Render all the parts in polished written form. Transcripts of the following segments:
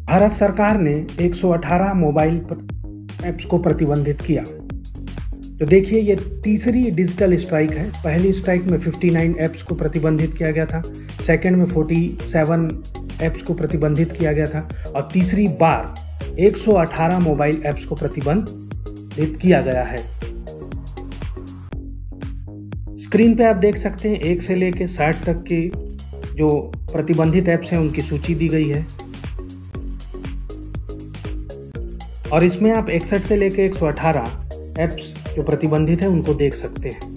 भारत सरकार ने 118 mobile apps को प्रतिबंधित किया। तो देखिए, ये तीसरी डिजिटल स्ट्राइक है। पहली स्ट्राइक में 59 ऐप्स को प्रतिबंधित किया गया था, सेकंड में 47 ऐप्स को प्रतिबंधित किया गया था और तीसरी बार 118 मोबाइल ऐप्स को प्रतिबंधित किया गया है। स्क्रीन पे आप देख सकते हैं 1 से लेकर 60 तक के जो प्रतिबंधित ऐप्स हैं उनकी सूची दी गई है और इसमें आप 61 से लेकर 118 ऐप्स जो प्रतिबंधित है उनको देख सकते हैं।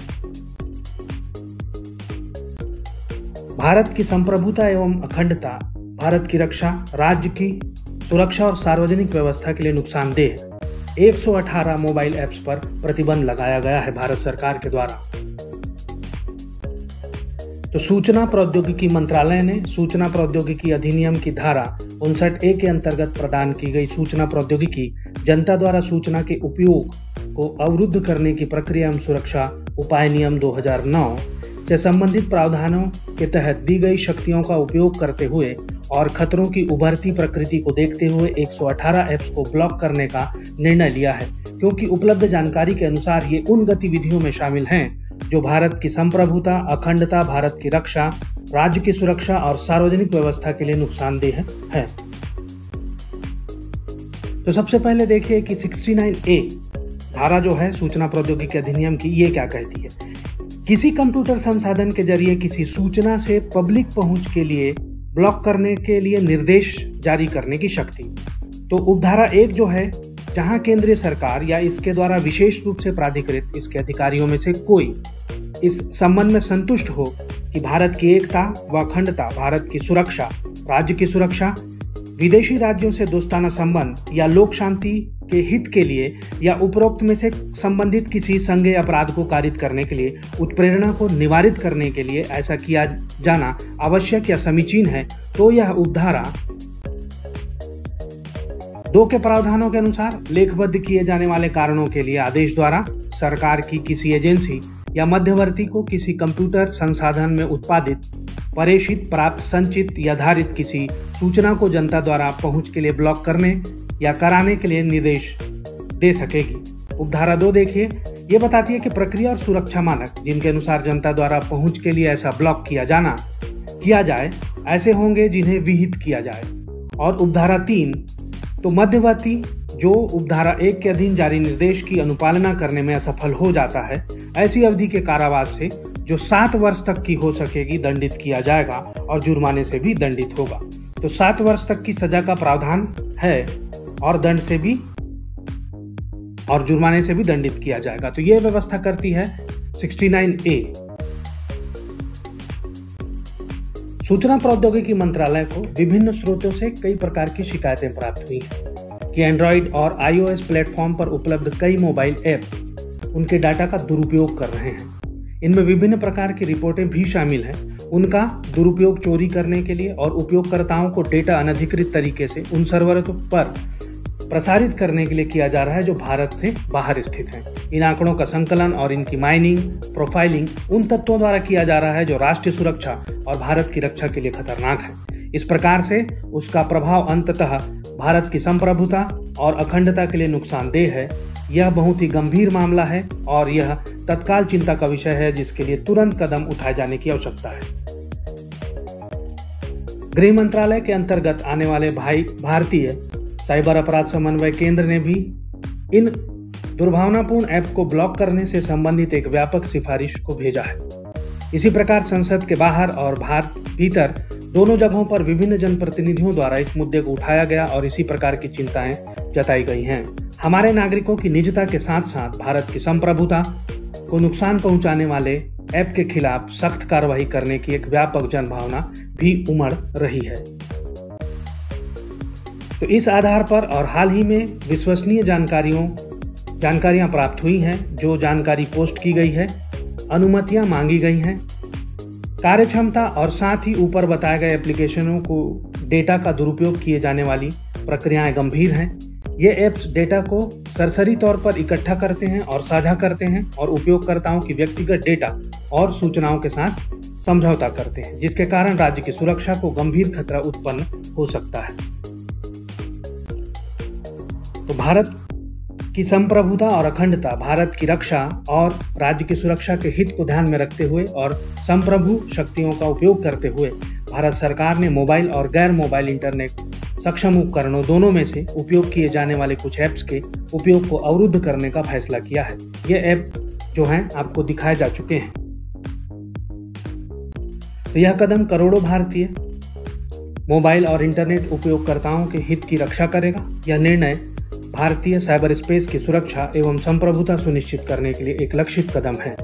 भारत की संप्रभुता एवं अखंडता, भारत की रक्षा, राज्य की सुरक्षा और सार्वजनिक व्यवस्था के लिए नुकसानदेह 118 मोबाइल ऐप्स पर प्रतिबंध लगाया गया है भारत सरकार के द्वारा। तो सूचना प्रौद्योगिकी मंत्रालय ने सूचना प्रौद्योगिकी अधिनियम की धारा 59A के अंतर्गत प्रदान की गई सूचना प्रौद्योगिकी जनता द्वारा सूचना के उपयोग को अवरुद्ध करने की प्रक्रिया एवं सुरक्षा उपाय नियम 2009 से संबंधित प्रावधानों के तहत दी गई शक्तियों का उपयोग करते हुए और खतरों की उभरती प्रकृति को देखते हुए 118 ऐप्स को ब्लॉक करने का निर्णय लिया है, क्योंकि उपलब्ध जानकारी के अनुसार ये उन गतिविधियों में शामिल हैं जो भारत की संप्रभुता, अखंडता, भारत की रक्षा, राज्य की सुरक्षा और सार्वजनिक व्यवस्था के लिए नुकसानदेह है। तो सबसे पहले देखिए कि 69A धारा जो है सूचना प्रौद्योगिकी अधिनियम की, ये क्या कहती है। किसी कंप्यूटर संसाधन के जरिए किसी सूचना से पब्लिक पहुंच के लिए ब्लॉक करने के लिए निर्देश जारी करने की शक्ति। तो उपधारा 1 जो है, जहां केंद्रीय सरकार या इसके द्वारा विशेष रूप से प्राधिकृत इसके अधिकारियों में से कोई इस संबंध में संतुष्ट हो कि भारत की एकता व अखंडता, भारत की सुरक्षा, राज्य की सुरक्षा, विदेशी राज्यों से दोस्ताना संबंध या लोक शांति के हित के लिए या उपरोक्त में से संबंधित किसी संज्ञेय अपराध को कारित करने के लिए, उत्प्रेरणा को निवारित करने के लिए ऐसा किया जाना आवश्यक या समीचीन है, तो यह उपधारा 2 के प्रावधानों के अनुसार लेखबद्ध किए जाने वाले कारणों के लिए आदेश द्वारा सरकार की किसी एजेंसी या मध्यवर्ती को किसी कंप्यूटर संसाधन में उत्पादित, प्रेषित, प्राप्त, संचित या धारित किसी सूचना को जनता द्वारा पहुंच के लिए ब्लॉक करने या कराने के लिए निर्देश दे सकेगी। उपधारा 2 देखिए, ये बताती है कि प्रक्रिया और सुरक्षा मानक जिनके अनुसार जनता द्वारा पहुंच के लिए ऐसा ब्लॉक किया जाए ऐसे होंगे जिन्हें विहित किया जाए। और उपधारा 3 तो मध्यवर्ती जो उपधारा 1 के अधीन जारी निर्देश की अनुपालना करने में असफल हो जाता है, ऐसी अवधि के कारावास से जो 7 वर्ष तक की हो सकेगी दंडित किया जाएगा और जुर्माने से भी दंडित होगा। तो 7 वर्ष तक की सजा का प्रावधान है और दंड से भी और जुर्माने से भी दंडित किया जाएगा। तो यह व्यवस्था करती है 69A। सूचना प्रौद्योगिकी मंत्रालय को विभिन्न स्रोतों से कई प्रकार की शिकायतें प्राप्त हुई हैं कि एंड्रॉइड और iOS प्लेटफॉर्म पर उपलब्ध कई मोबाइल ऐप उनके डाटा का दुरुपयोग कर रहे हैं। इनमें विभिन्न प्रकार की रिपोर्टें भी शामिल हैं। उनका दुरुपयोग चोरी करने के लिए और उपयोगकर्ताओं को डेटा अनधिकृत तरीके से उन सर्वर पर प्रसारित करने के लिए किया जा रहा है जो भारत से बाहर स्थित हैं। इन आंकड़ों का संकलन और इनकी माइनिंग, प्रोफाइलिंग उन तत्वों द्वारा किया जा रहा है जो राष्ट्रीय सुरक्षा और भारत की रक्षा के लिए खतरनाक है। इस प्रकार से उसका प्रभाव अंततः भारत की संप्रभुता और अखंडता के लिए नुकसानदेह है। यह बहुत ही गंभीर मामला है और यह तत्काल चिंता का विषय है जिसके लिए तुरंत कदम उठाए जाने की आवश्यकता है। गृह मंत्रालय के अंतर्गत आने वाले भारतीय साइबर अपराध समन्वय केंद्र ने भी इन दुर्भावनापूर्ण ऐप को ब्लॉक करने से संबंधित एक व्यापक सिफारिश को भेजा है। इसी प्रकार संसद के बाहर और भीतर दोनों जगहों पर विभिन्न जनप्रतिनिधियों द्वारा इस मुद्दे को उठाया गया और इसी प्रकार की चिंताएं जताई गई हैं। हमारे नागरिकों की निजता के साथ साथ भारत की संप्रभुता को नुकसान पहुंचाने वाले ऐप के खिलाफ सख्त कार्रवाई करने की एक व्यापक जनभावना भी उमड़ रही है। तो इस आधार पर और हाल ही में विश्वसनीय जानकारियां प्राप्त हुई हैं, जो जानकारी पोस्ट की गई है, अनुमतियां मांगी गई हैं, कार्यक्षमता और साथ ही ऊपर बताए गए एप्लीकेशनों को डेटा का दुरुपयोग किए जाने वाली प्रक्रियाएं गंभीर हैं। ये ऐप्स डेटा को सरसरी तौर पर इकट्ठा करते हैं और साझा करते हैं और उपयोगकर्ताओं की व्यक्तिगत डेटा और सूचनाओं के साथ समझौता करते हैं, जिसके कारण राज्य की सुरक्षा को गंभीर खतरा उत्पन्न हो सकता है। तो भारत की संप्रभुता और अखंडता, भारत की रक्षा और राज्य की सुरक्षा के हित को ध्यान में रखते हुए और संप्रभु शक्तियों का उपयोग करते हुए भारत सरकार ने मोबाइल और गैर मोबाइल इंटरनेट सक्षम उपकरणों दोनों में से उपयोग किए जाने वाले कुछ ऐप्स के उपयोग को अवरुद्ध करने का फैसला किया है। ये ऐप जो हैं आपको दिखाए जा चुके हैं। तो यह कदम करोड़ों भारतीय मोबाइल और इंटरनेट उपयोगकर्ताओं के हित की रक्षा करेगा। यह निर्णय भारतीय साइबर स्पेस की सुरक्षा एवं संप्रभुता सुनिश्चित करने के लिए एक लक्षित कदम है।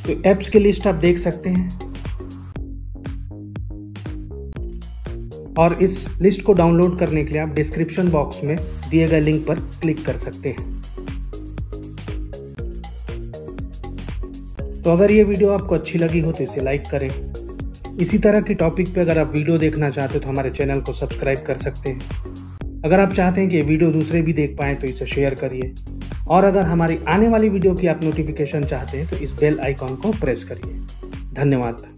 तो ऐप्स की लिस्ट आप देख सकते हैं और इस लिस्ट को डाउनलोड करने के लिए आप डिस्क्रिप्शन बॉक्स में दिए गए लिंक पर क्लिक कर सकते हैं। तो अगर ये वीडियो आपको अच्छी लगी हो तो इसे लाइक करें। इसी तरह की टॉपिक पे अगर आप वीडियो देखना चाहते हो तो हमारे चैनल को सब्सक्राइब कर सकते हैं। अगर आप चाहते हैं कि ये वीडियो दूसरे भी देख पाएं तो इसे शेयर करिए और अगर हमारी आने वाली वीडियो की आप नोटिफिकेशन चाहते हैं तो इस बेल आइकॉन को प्रेस करिए। धन्यवाद।